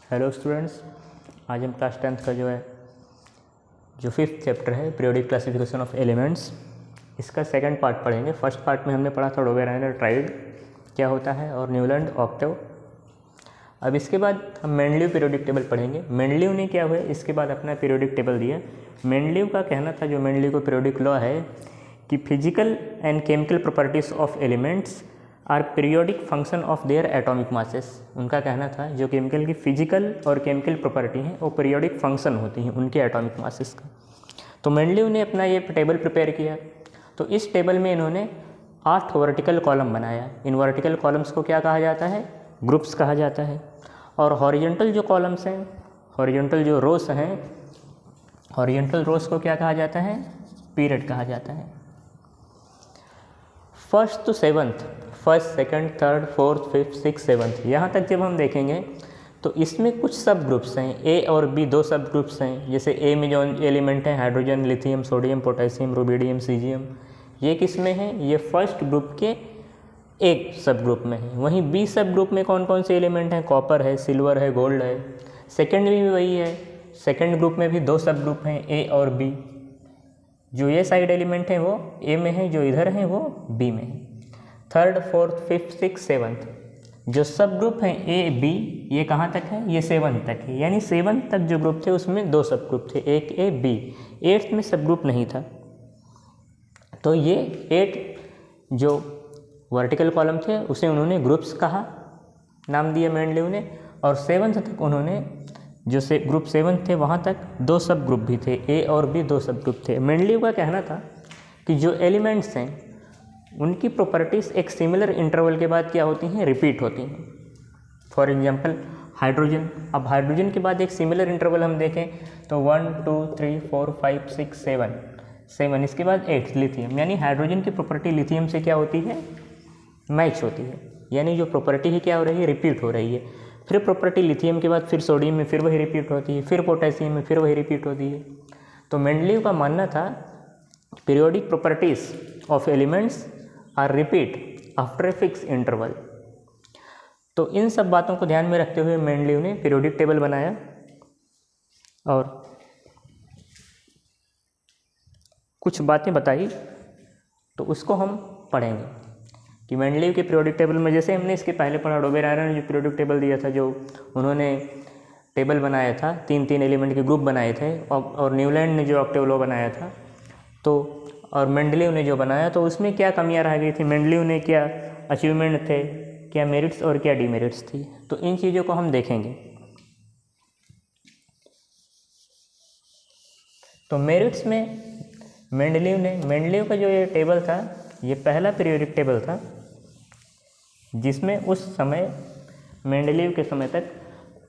Hello students, आज हम class 10th का जो 5th चैप्टर है पीरियोडिक क्लासिफिकेशन ऑफ एलिमेंट्स, इसका सेकंड पार्ट पढ़ेंगे। फर्स्ट पार्ट में हमने पढ़ा था डोबेराइनर ट्राइड क्या होता है और न्यूलैंड ऑक्टेव। अब इसके बाद हम मेंडलीव पीरियोडिक टेबल पढ़ेंगे। मेंडलीव ने क्या हुआ इसके बाद अपना पीरियोडिक टेबल दिया। मेंडलीव का कहना था, जो मेंडलीव का पीरियोडिक लॉ है, कि physical and chemical properties of elements are periodic function of their atomic masses. उनका कहना था जो केमिकल की फिजिकल और केमिकल प्रॉपर्टी हैं वो पीरियोडिक फंक्शन होती हैं उनके एटॉमिक मासेस का। तो मेंडलीव ने अपना ये टेबल प्रिपेयर किया। तो इस टेबल में इन्होंने 8 वर्टिकल कॉलम बनाया। इन वर्टिकल कॉलम्स को क्या कहा जाता है? ग्रुप्स कहा जाता है। और हॉरिजॉन्टल जो कॉलम्स हैं, हॉरिजॉन्टल जो रोस हैं, हॉरिजॉन्टल रोस को क्या कहा जाता है? पीरियड कहा जाता है। First to seventh, first, second, third, fourth, fifth, six, seventh, यहाँ तक जब हम देखेंगे तो इसमें कुछ सब ग्रुप्स हैं। ए और बी 2 सब ग्रुप्स हैं। जैसे ए में जो एलिमेंट हैं hydrogen, lithium, sodium, potassium, rubidium, caesium, ये किस में है? ये फर्स्ट ग्रुप के एक सब ग्रुप में है। वहीं बी सब ग्रुप में कौन कौन से एलिमेंट हैं? कॉपर है, सिल्वर है, गोल्ड है। सेकेंड में भी वही है। सेकेंड ग्रुप में भी 2 सब ग्रुप हैं, ए और बी। जो ये साइड एलिमेंट हैं वो ए में है, जो इधर हैं वो बी में है। Third, fourth, fifth, six, seventh, जो सब ग्रुप हैं ए बी, ये कहाँ तक है? ये 7 तक है। यानी 7 तक जो ग्रुप थे उसमें 2 सब ग्रुप थे, एक ए बी। 8th में सब ग्रुप नहीं था। तो ये 8 जो वर्टिकल कॉलम थे उसे उन्होंने ग्रुप्स कहा, नाम दिया मेंडलीव ने। और 7th तक उन्होंने जो से ग्रुप 7 थे वहाँ तक 2 सब ग्रुप भी थे, ए और बी 2 सब ग्रुप थे। मेंडलीव का कहना था कि जो एलिमेंट्स हैं उनकी प्रॉपर्टीज़ एक सिमिलर इंटरवल के बाद क्या होती हैं? रिपीट होती हैं। For example hydrogen. अब हाइड्रोजन के बाद एक सिमिलर इंटरवल हम देखें तो 1 2 3 4 5 6 7, इसके बाद 8 लिथियम। यानी हाइड्रोजन की प्रॉपर्टी लिथियम से क्या होती है? मैच होती है। यानी जो प्रॉपर्टी है क्या हो रही है? रिपीट हो रही है। फिर प्रॉपर्टी लिथियम के बाद फिर सोडियम में फिर वही रिपीट होती है, फिर पोटेशियम में फिर वही रिपीट होती है। तो मेंडलीव का मानना था periodic properties of elements are repeat after a fix interval. तो इन सब बातों को ध्यान में रखते हुए मेंडलीव ने पीरियोडिक टेबल बनाया और कुछ बातें बताई। तो उसको हम पढ़ेंगे कि मेंडलीव के पीरियोडिक टेबल में, जैसे हमने इसके पहले पढ़ा, डोबेराइनर ने जो पीरियोडिक टेबल दिया था, जो उन्होंने टेबल बनाया था, 3-3 एलिमेंट के ग्रुप बनाए थे, और न्यूलैंड ने जो ऑक्टेव लॉ बनाया था, तो और मेंडलीव ने जो बनाया, तो उसमें क्या कमियां रह गई थी? मेंडलीव ने क्या अचीवमेंट थे, क्या मेरिट्स और क्या डीमेरिट्स थी? तो इन चीज़ों को हम देखेंगे। तो मेरिट्स में मेंडलीव का जो ये टेबल था, ये पहला पीरियोडिक टेबल था जिसमें उस समय मेंडलीव के समय तक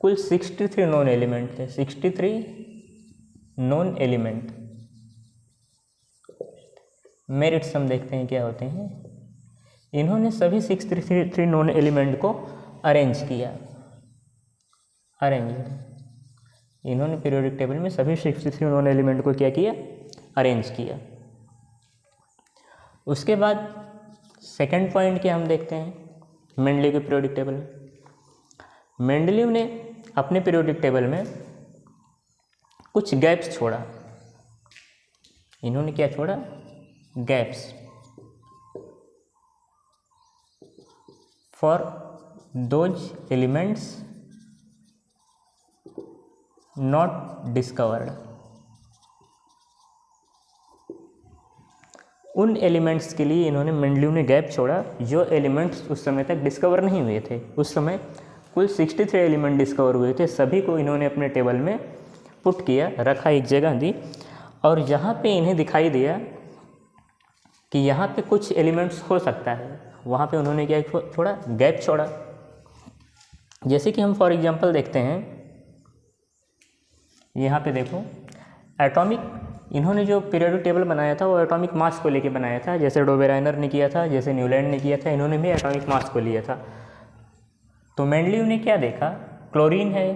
कुल 63 नॉन एलिमेंट थे। 63 नॉन एलिमेंट। मेरिट्स हम देखते हैं क्या होते हैं। इन्होंने सभी 63 नॉन एलिमेंट को अरेंज किया। इन्होंने पीरियोडिक टेबल में सभी 63 नॉन एलिमेंट को क्या किया? अरेंज किया। उसके बाद सेकंड पॉइंट क्या हम देखते हैं मेंडलीव के पीरियोडिक टेबल में। मेंडलीव ने अपने पीरियोडिक टेबल में कुछ गैप्स छोड़ा। इन्होंने क्या छोड़ा? Gaps for those elements not discovered. उन एलिमेंट्स के लिए इन्होंने मेंडलीव ने गैप छोड़ा जो एलिमेंट्स उस समय तक डिस्कवर नहीं हुए थे। उस समय कुल 63 एलिमेंट डिस्कवर हुए थे। सभी को इन्होंने अपने टेबल में पुट किया, रखा, एक जगह दी। और जहाँ पे इन्हें दिखाई दिया कि यहाँ पे कुछ एलिमेंट्स हो सकता है, वहाँ पे उन्होंने क्या छोड़ा? गैप छोड़ा। जैसे कि हम फॉर एग्जांपल देखते हैं, यहाँ पे देखो एटॉमिक, इन्होंने जो पीरियोडिक टेबल बनाया था वो एटॉमिक मास को लेके बनाया था। जैसे डोबेराइनर ने किया था, जैसे न्यूलैंड ने किया था, इन्होंने भी एटॉमिक मास को लिया था। तो मेंडलीव ने क्या देखा? क्लोरीन है,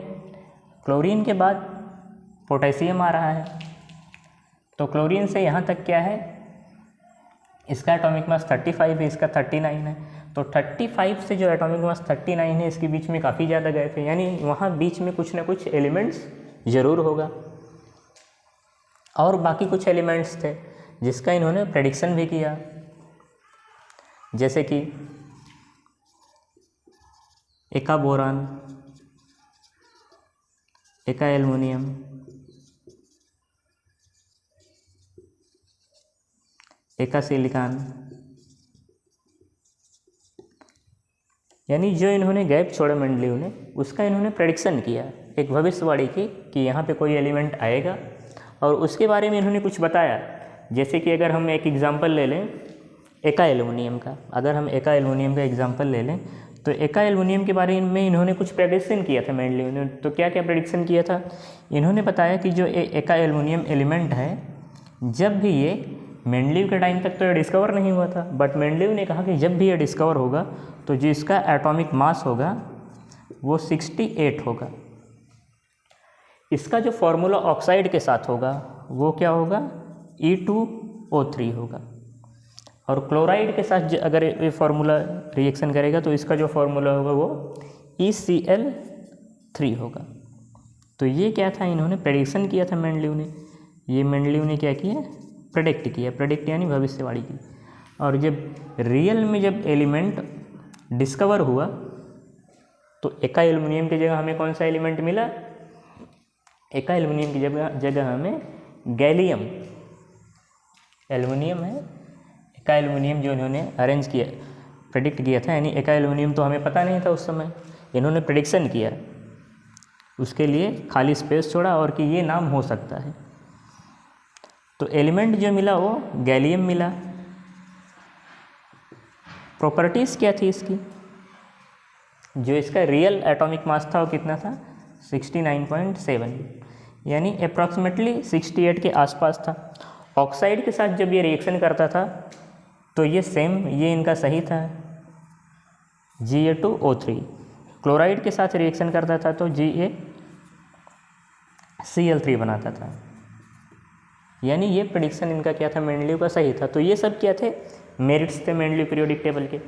क्लोरीन के बाद पोटेशियम आ रहा है, तो क्लोरीन से यहाँ तक क्या है? इसका एटॉमिक मास 35 है, इसका 39 है। तो 35 से जो एटॉमिक मास 39 है, इसके बीच में काफ़ी ज़्यादा गैप है, यानी वहाँ बीच में कुछ ना कुछ एलिमेंट्स ज़रूर होगा। और बाकी कुछ एलिमेंट्स थे जिसका इन्होंने प्रेडिक्शन भी किया, जैसे कि एका बोरान, एका एल्युमिनियम, एका सिलिकॉन, यानी जो इन्होंने गैप छोड़ा मेंडलीव ने, उसका इन्होंने प्रेडिक्शन किया, एक भविष्यवाणी की कि यहाँ पे कोई एलिमेंट आएगा, और उसके बारे में इन्होंने कुछ बताया। जैसे कि अगर हम एक एग्जांपल ले लें एका एल्युमिनियम का, अगर हम एका एल्युमिनियम का एग्जांपल ले लें, तो एका एल्युमिनियम के बारे में इन्होंने कुछ प्रेडिक्शन किया था मेंडलीव ने। तो क्या क्या प्रेडिक्शन किया था? इन्होंने बताया कि जो एका एल्युमिनियम एलिमेंट है, जब भी ये मेंडलीव के टाइम तक तो ये डिस्कवर नहीं हुआ था, बट मेंडलीव ने कहा कि जब भी ये डिस्कवर होगा तो जो इसका एटॉमिक मास होगा वो 68 होगा। इसका जो फॉर्मूला ऑक्साइड के साथ होगा वो क्या होगा? E2O3 होगा। और क्लोराइड के साथ अगर ये फार्मूला रिएक्शन करेगा तो इसका जो फार्मूला होगा वो ECl3 होगा। तो ये क्या था, इन्होंने प्रेडिक्शन किया था मेंडलीव ने। ये मेंडलीव ने क्या किया? प्रेडिक्ट किया। प्रेडिक्ट यानी भविष्यवाणी की। और जब रियल में जब एलिमेंट डिस्कवर हुआ तो एका एल्युमिनियम की जगह हमें कौन सा एलिमेंट मिला? एका एल्युमिनियम की जगह हमें गैलियम, एल्युमिनियम है, एका एल्युमिनियम जो इन्होंने अरेंज किया, प्रेडिक्ट किया था, यानी एका एल्युमिनियम तो हमें पता नहीं था उस समय, इन्होंने प्रेडिक्शन किया, उसके लिए खाली स्पेस छोड़ा और कि ये नाम हो सकता है। तो एलिमेंट जो मिला वो गैलियम मिला। प्रॉपर्टीज़ क्या थी इसकी? जो इसका रियल एटॉमिक मास था वो कितना था? 69.7, यानी अप्रॉक्सीमेटली 68 के आसपास था। ऑक्साइड के साथ जब ये रिएक्शन करता था तो ये सेम, ये इनका सही था, Ga2O3। क्लोराइड के साथ रिएक्शन करता था तो GaCl3 बनाता था, यानी ये प्रेडिक्शन इनका क्या था? मेंडलीव का सही था। तो ये सब क्या थे? मेरिट्स थे मेंडलीव पीरियोडिक टेबल के।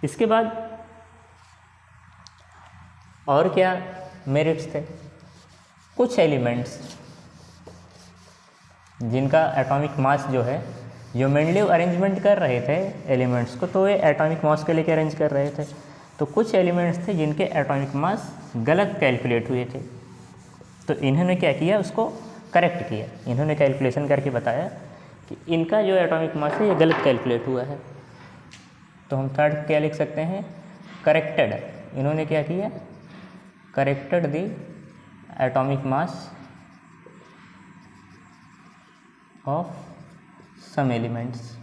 इसके बाद और क्या मेरिट्स थे? कुछ एलिमेंट्स जिनका एटॉमिक मास जो है, जो मेंडलीव अरेंजमेंट कर रहे थे एलिमेंट्स को, तो ये एटॉमिक मास के लेके अरेंज कर रहे थे। तो कुछ एलिमेंट्स थे जिनके एटॉमिक मास गलत कैलकुलेट हुए थे, तो इन्होंने क्या किया? उसको करेक्ट किया। इन्होंने कैलकुलेशन करके बताया कि इनका जो एटॉमिक मास है ये गलत कैलकुलेट हुआ है। तो हम थर्ड क्या लिख सकते हैं? करेक्टेड। इन्होंने क्या किया? Corrected the atomic mass of some elements.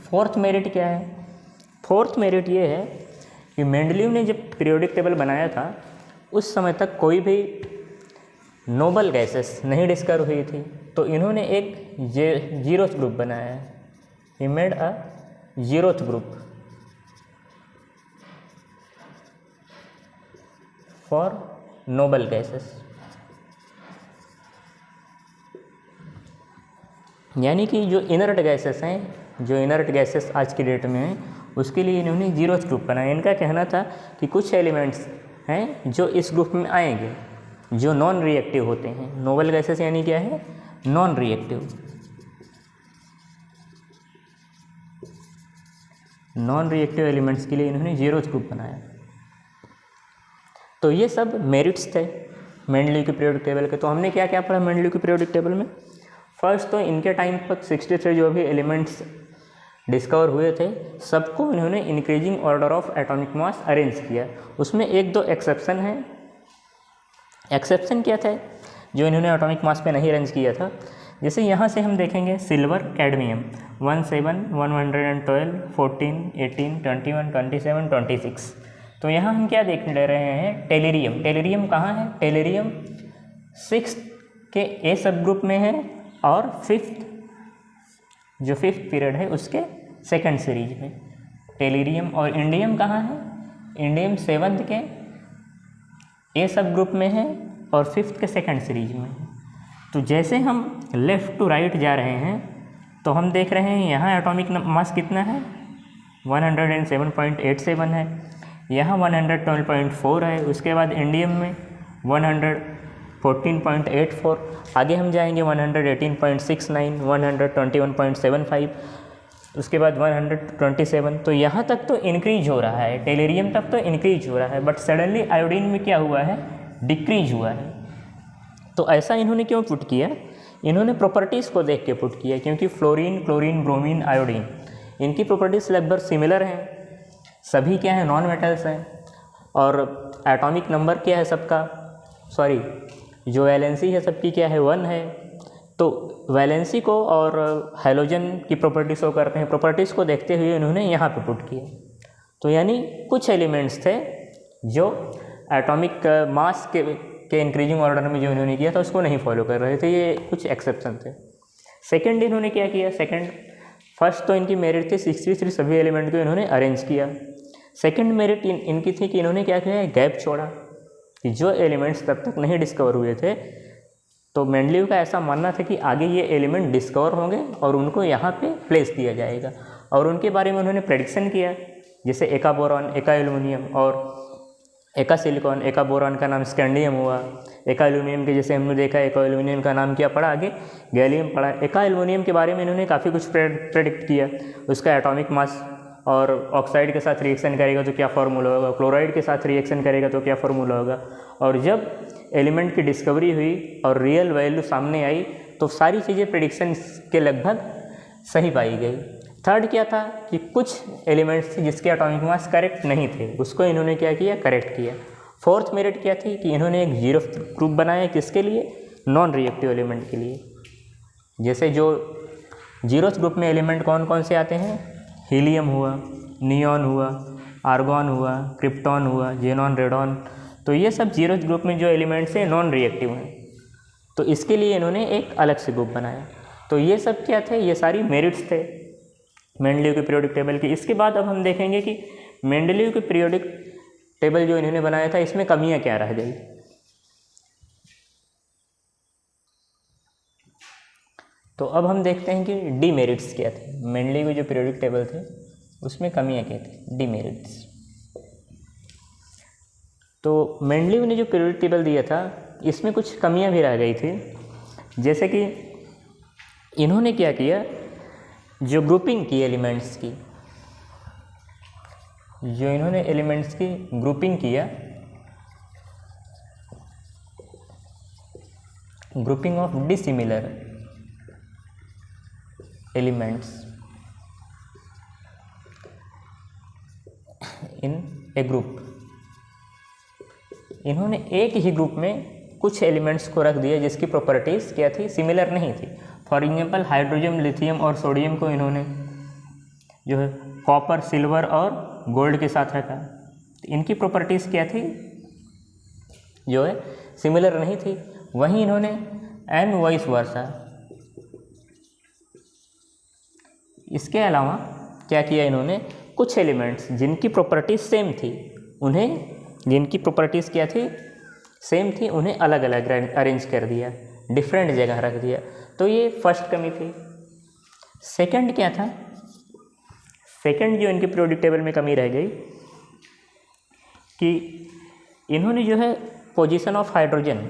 Fourth merit क्या है? फोर्थ मेरिट ये है कि मेंडलीव ने जब पीरियोडिक टेबल बनाया था उस समय तक कोई भी नोबल गैसेस नहीं डिस्कवर हुई थी, तो इन्होंने एक जीरोथ ग्रुप बनाया है। He made a zeroth group for noble gases, यानी कि जो इनर्ट गैसेस हैं, जो इनर्ट गैसेस आज की डेट में हैं, उसके लिए इन्होंने जीरोथ ग्रुप बनाया। इनका कहना था कि कुछ एलिमेंट्स हैं जो इस ग्रुप में आएंगे जो नॉन रिएक्टिव होते हैं। नोबल गैसेस यानी क्या है? Non reactive. Non reactive elements के लिए इन्होंने जीरोथ ग्रुप बनाया। तो ये सब मेरिट्स थे मेंडलीव के पीरियोडिक टेबल के। तो हमने क्या क्या पढ़ा मेंडलीव के पीरियोडिक टेबल में? फर्स्ट तो इनके टाइम तक 63 जो भी एलिमेंट्स डिस्कवर हुए थे सबको इन्होंने increasing order of atomic mass arrange किया। उसमें एक दो एक्सेप्शन है। एक्सेप्शन क्या थे जो इन्होंने एटॉमिक मास पे नहीं अरेंज किया था? जैसे यहाँ से हम देखेंगे सिल्वर, कैडमियम 17, 112, 14, 18, 21, 27, 26। तो यहाँ हम क्या देख ले रहे हैं? टेलिरियम। टेलिरियम कहाँ है? टेलिरियम 6th के ए सब ग्रुप में है और 5th जो 5th पीरियड है उसके सेकंड सीरीज में। टेलिरियम और इंडियम कहाँ है? इंडियम 7th के ए सब ग्रुप में है और 5th के सेकंड सीरीज में है। तो जैसे हम लेफ़्ट टू राइट जा रहे हैं तो हम देख रहे हैं यहाँ एटॉमिक मास कितना है 107.87 है, यहाँ 112.4 है, उसके बाद इंडियम में 114.84, आगे हम जाएंगे 118.69, 121.75, उसके बाद 127। तो यहाँ तक तो इंक्रीज हो रहा है, टेलेरियम तक तो इंक्रीज हो रहा है, बट सडनली आयोडीन में क्या हुआ है, डिक्रीज हुआ है। तो ऐसा इन्होंने क्यों पुट किया, इन्होंने प्रॉपर्टीज़ को देख के पुट किया, क्योंकि फ्लोरीन, क्लोरीन, ब्रोमीन, आयोडीन इनकी प्रॉपर्टीज़ लगभग सिमिलर हैं, सभी क्या है नॉन मेटल्स हैं, और एटॉमिक नंबर क्या है सबका, सॉरी जो वैलेंसी है सबकी क्या है 1 है। तो वैलेंसी को और हैलोजन की प्रॉपर्टी शो करते हैं, प्रॉपर्टीज़ को देखते हुए इन्होंने यहाँ पे पुट किया। तो यानी कुछ एलिमेंट्स थे जो एटॉमिक मास के इंक्रीजिंग ऑर्डर में जो इन्होंने किया था उसको नहीं फॉलो कर रहे थे, ये कुछ एक्सेप्शन थे। सेकंड इन्होंने क्या किया, फर्स्ट तो इनकी मेरिट थी 63 सभी एलिमेंट को इन्होंने अरेंज किया। सेकंड मेरिट इनकी थी कि इन्होंने क्या किया, गैप छोड़ा कि जो एलिमेंट्स तब तक नहीं डिस्कवर हुए थे, तो मेंडलीव का ऐसा मानना था कि आगे ये एलिमेंट डिस्कवर होंगे और उनको यहाँ पे प्लेस किया जाएगा, और उनके बारे में उन्होंने प्रेडिक्शन किया, जैसे एका बोरॉन, एका एल्युमिनियम और एका सिलिकॉन। एका बोरॉन का नाम स्कैंडियम हुआ, एका एल्युमिनियम के जैसे हमने देखा एका एल्युमिनियम का नाम क्या पड़ा, आगे गैलियम पड़ा। एका एल्युमिनियम के बारे में इन्होंने काफ़ी कुछ प्रेडिक्ट किया, उसका एटॉमिक मास और ऑक्साइड के साथ रिएक्शन करेगा तो क्या फार्मूला होगा, क्लोराइड के साथ रिएक्शन करेगा तो क्या फार्मूला होगा। और जब एलिमेंट की डिस्कवरी हुई और रियल वैल्यू सामने आई तो सारी चीज़ें प्रेडिक्शन के लगभग सही पाई गई। थर्ड क्या था कि कुछ एलिमेंट्स थे जिसके एटॉमिक मास करेक्ट नहीं थे, उसको इन्होंने क्या किया, करेक्ट किया। फोर्थ मेरिट क्या थी कि इन्होंने एक जीरो ग्रुप बनाया, किसके लिए, नॉन रिएक्टिव एलिमेंट के लिए। जैसे जो जीरोथ ग्रुप में एलिमेंट कौन कौन से आते हैं, हीलियम हुआ, नियॉन हुआ, आर्गॉन हुआ, क्रिप्टॉन हुआ, जेनॉन, रेडॉन। तो ये सब जीरोथ ग्रुप में जो एलिमेंट्स हैं नॉन रिएक्टिव हैं, तो इसके लिए इन्होंने एक अलग से ग्रुप बनाया। तो ये सब क्या थे, ये सारी मेरिट्स थे मेंडलीव के पीरियोडिक टेबल की। इसके बाद अब हम देखेंगे कि मेंडलीव के पीरियोडिक टेबल जो इन्होंने बनाया था इसमें कमियां क्या रह गई। तो अब हम देखते हैं कि डीमेरिट्स क्या थे, मेंडलीव के जो पीरियोडिक टेबल थे उसमें कमियां क्या थी, डीमेरिट्स। तो मेंडलीव ने जो पीरियोडिक टेबल दिया था इसमें कुछ कमियां भी रह गई थी, जैसे कि इन्होंने क्या किया, जो ग्रुपिंग की एलिमेंट्स की, जो इन्होंने एलिमेंट्स की ग्रुपिंग किया, grouping of dissimilar elements in A group, इन्होंने एक ही ग्रुप में कुछ एलिमेंट्स को रख दिया जिसकी प्रॉपर्टीज़ क्या थी, सिमिलर नहीं थी। फॉर एग्जांपल हाइड्रोजन, लिथियम और सोडियम को इन्होंने जो है कॉपर, सिल्वर और गोल्ड के साथ रखा, इनकी प्रॉपर्टीज़ क्या थी, जो है सिमिलर नहीं थी। वहीं इन्होंने एंड वाइस वर्सा, इसके अलावा क्या किया, इन्होंने कुछ एलिमेंट्स जिनकी प्रॉपर्टीज सेम थी, उन्हें जिनकी प्रॉपर्टीज़ क्या थी, सेम थी, उन्हें अलग अलग अरेंज कर दिया, डिफरेंट जगह रख दिया। तो ये फर्स्ट कमी थी। सेकंड क्या था, सेकंड जो इनके पीरियोडिक टेबल में कमी रह गई कि इन्होंने जो है पोजीशन ऑफ हाइड्रोजन,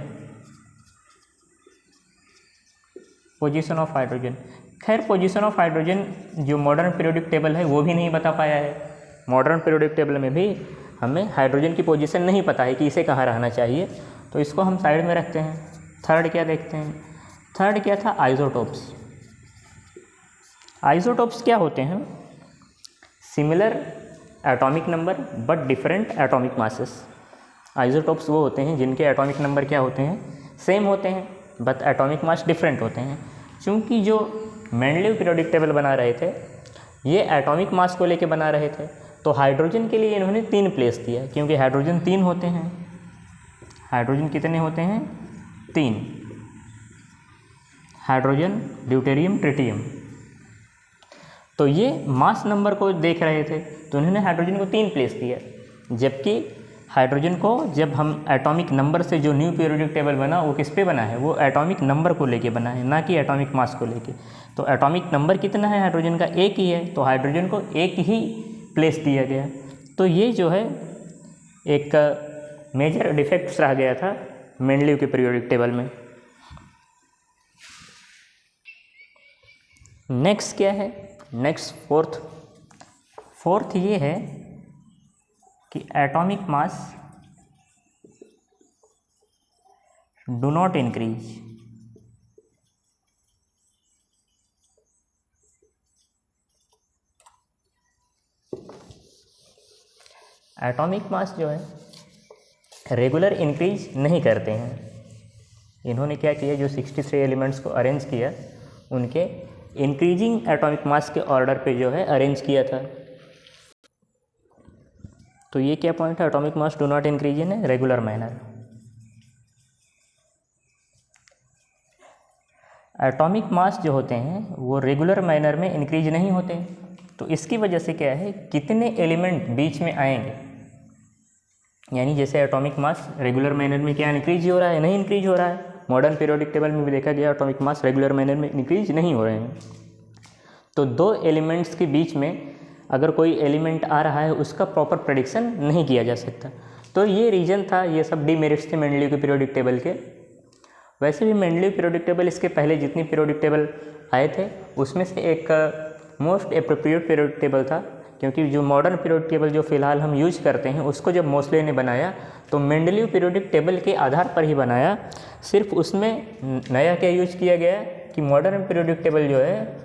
खैर पोजीशन ऑफ हाइड्रोजन जो मॉडर्न पीरियोडिक टेबल है वो भी नहीं बता पाया है। मॉडर्न पीरियोडिक टेबल में भी हमें हाइड्रोजन की पोजीशन नहीं पता है कि इसे कहाँ रहना चाहिए, तो इसको हम साइड में रखते हैं। थर्ड क्या देखते हैं, थर्ड क्या था, आइसोटोप्स। आइसोटोप्स क्या होते हैं, similar atomic number but different atomic masses. Isotopes वो होते हैं जिनके एटॉमिक नंबर क्या होते हैं, सेम होते हैं बट एटॉमिक मास डिफरेंट होते हैं। क्योंकि जो मेंडलीव पीरियोडिक टेबल बना रहे थे ये एटॉमिक मास को लेके बना रहे थे, तो हाइड्रोजन के लिए इन्होंने 3 प्लेस दिया, क्योंकि हाइड्रोजन 3 होते हैं। हाइड्रोजन कितने होते हैं, 3, हाइड्रोजन, ड्यूटेरियम, ट्रिटियम। तो ये मास नंबर को देख रहे थे तो उन्होंने हाइड्रोजन को 3 प्लेस दिया, जबकि हाइड्रोजन को जब हम एटॉमिक नंबर से जो न्यू पीरियोडिक टेबल बना वो किस पे बना है, वो एटॉमिक नंबर को लेके बना है, ना कि एटॉमिक मास को लेके। तो एटॉमिक नंबर कितना है हाइड्रोजन का, एक ही है, तो हाइड्रोजन को एक ही प्लेस दिया गया। तो ये जो है एक मेजर डिफेक्ट्स रह गया था मेंडलीव के पीरियोडिक टेबल में। नेक्स्ट क्या है, नेक्स्ट फोर्थ ये है कि atomic mass do not increase. Atomic mass जो है रेगुलर इंक्रीज नहीं करते हैं। इन्होंने क्या किया, जो 63 एलिमेंट्स को अरेंज किया उनके इंक्रीजिंग एटॉमिक मास के ऑर्डर पे जो है अरेंज किया था। तो ये क्या पॉइंट है, atomic mass do not increase in a regular manner. Atomic mass जो होते हैं वो रेगुलर मैनर में इंक्रीज नहीं होते। तो इसकी वजह से क्या है, कितने एलिमेंट बीच में आएंगे, यानी जैसे एटॉमिक मास रेगुलर मैनर में क्या इंक्रीज हो रहा है, नहीं इंक्रीज हो रहा है। मॉडर्न पीरियोडिक टेबल में भी देखा गया एटॉमिक मास रेगुलर मैनर में इंक्रीज नहीं हो रहे हैं। तो दो एलिमेंट्स के बीच में अगर कोई एलिमेंट आ रहा है उसका प्रॉपर प्रेडिक्शन नहीं किया जा सकता। तो ये रीज़न था, ये सब डीमेरिट्स थे मेंडलीव के पीरियोडिक टेबल के। वैसे भी मेंडलीव पीरियोडिक टेबल इसके पहले जितनी पीरियोडिक टेबल आए थे उसमें से एक मोस्ट एप्रोप्रिएट पीरियोडिक टेबल था, क्योंकि जो मॉडर्न पीरियोडिक टेबल जो फ़िलहाल हम यूज करते हैं उसको जब मोस्ले ने बनाया तो मेंडलीव पीरियोडिक टेबल के आधार पर ही बनाया। सिर्फ उसमें नया क्या यूज किया गया कि मॉडर्न पीरियोडिक टेबल जो है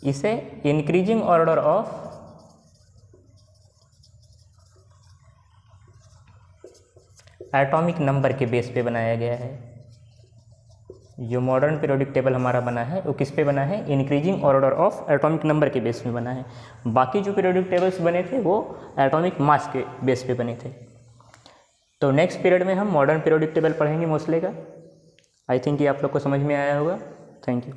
इसे increasing order of atomic number के बेस पे बनाया गया है। जो मॉडर्न पीरियोडिक टेबल हमारा बना है वो किस पे बना है, increasing order of atomic number के बेस पे बना है। बाकी जो पीरियोडिक टेबल्स बने थे वो एटॉमिक मास के बेस पे बने थे। तो नेक्स्ट पीरियड में हम मॉडर्न पीरियोडिक टेबल पढ़ेंगे मोस्ले का। आई थिंक ये आप लोग को समझ में आया होगा। Thank you.